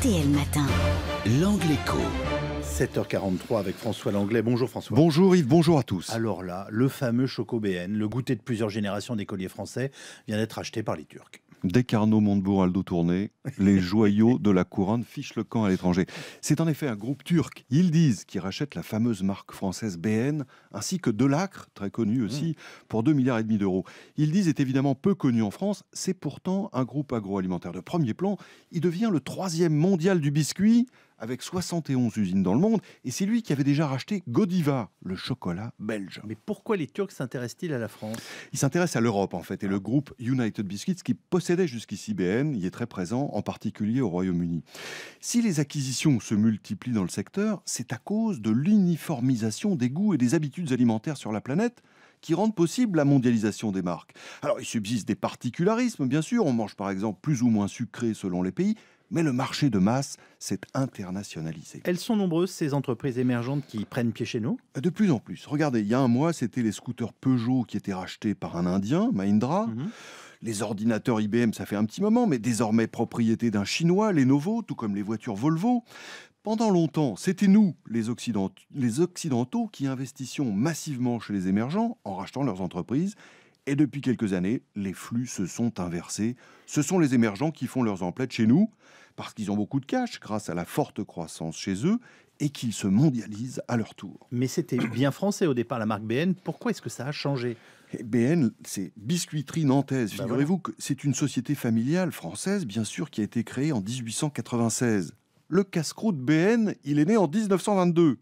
RTL Matin. L'Angle Écho. 7h43 avec François Langlais. Bonjour François. Bonjour Yves, bonjour à tous. Alors là, le fameux Choco BN, le goûter de plusieurs générations d'écoliers français, vient d'être acheté par les Turcs. Dès qu'Arnaud Montebourg a le dos tourné, les joyaux de la couronne fichent le camp à l'étranger. C'est en effet un groupe turc, Yildiz, qui rachète la fameuse marque française BN, ainsi que Delacre, très connu aussi, pour 2,5 milliards d'euros. Yildiz est évidemment peu connu en France, c'est pourtant un groupe agroalimentaire de premier plan. Il devient le 3e mondial du biscuit, avec 71 usines dans le monde, et c'est lui qui avait déjà racheté Godiva, le chocolat belge. Mais pourquoi les Turcs s'intéressent-ils à la France ? Il s'intéresse à l'Europe en fait, et le groupe United Biscuits, qui possédait jusqu'ici BN, y est très présent, en particulier au Royaume-Uni. Si les acquisitions se multiplient dans le secteur, c'est à cause de l'uniformisation des goûts et des habitudes alimentaires sur la planète, qui rendent possible la mondialisation des marques. Alors il subsiste des particularismes, bien sûr, on mange par exemple plus ou moins sucré selon les pays, mais le marché de masse s'est internationalisé. Elles sont nombreuses, ces entreprises émergentes qui prennent pied chez nous ? De plus en plus. Regardez, il y a un mois, c'était les scooters Peugeot qui étaient rachetés par un Indien, Mahindra. Les ordinateurs IBM, ça fait un petit moment, mais désormais propriété d'un Chinois, Lenovo, tout comme les voitures Volvo. Pendant longtemps, c'était nous, les Occidentaux, qui investissions massivement chez les émergents en rachetant leurs entreprises. Et depuis quelques années, les flux se sont inversés. Ce sont les émergents qui font leurs emplettes chez nous, parce qu'ils ont beaucoup de cash grâce à la forte croissance chez eux, et qu'ils se mondialisent à leur tour. Mais c'était bien français au départ, la marque BN. Pourquoi est-ce que ça a changé ? Et BN, c'est Biscuiterie Nantaise. Figurez-vous que c'est une société familiale française, bien sûr, qui a été créée en 1896. Le casse-croûte BN, il est né en 1922.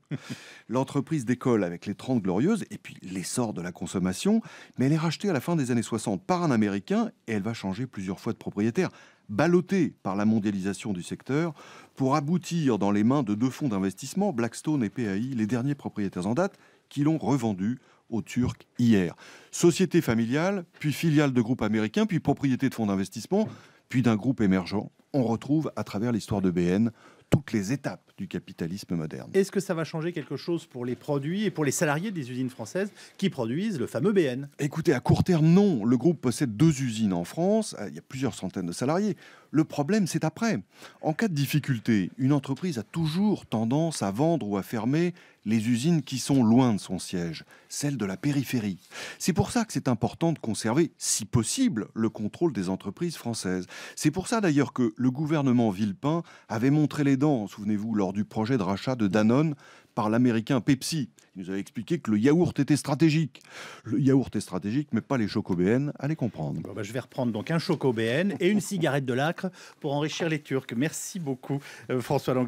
L'entreprise décolle avec les 30 Glorieuses et puis l'essor de la consommation, mais elle est rachetée à la fin des années 60 par un Américain et elle va changer plusieurs fois de propriétaire, ballottée par la mondialisation du secteur, pour aboutir dans les mains de 2 fonds d'investissement, Blackstone et PAI, les derniers propriétaires en date, qui l'ont revendue aux Turcs hier. Société familiale, puis filiale de groupe américain, puis propriété de fonds d'investissement, puis d'un groupe émergent. On retrouve à travers l'histoire de BN toutes les étapes du capitalisme moderne. Est-ce que ça va changer quelque chose pour les produits et pour les salariés des usines françaises qui produisent le fameux BN ? Écoutez, à court terme, non. Le groupe possède 2 usines en France. Il y a plusieurs centaines de salariés. Le problème, c'est après. En cas de difficulté, une entreprise a toujours tendance à vendre ou à fermer les usines qui sont loin de son siège, celles de la périphérie. C'est pour ça que c'est important de conserver, si possible, le contrôle des entreprises françaises. C'est pour ça d'ailleurs que le gouvernement Villepin avait montré les dents, souvenez-vous, lors du projet de rachat de Danone par l'américain Pepsi. Il nous avait expliqué que le yaourt était stratégique. Le yaourt est stratégique, mais pas les Choco BN, allez comprendre. Bon, je vais reprendre donc un Choco BN et une cigarette Delacre pour enrichir les Turcs. Merci beaucoup François Langlais.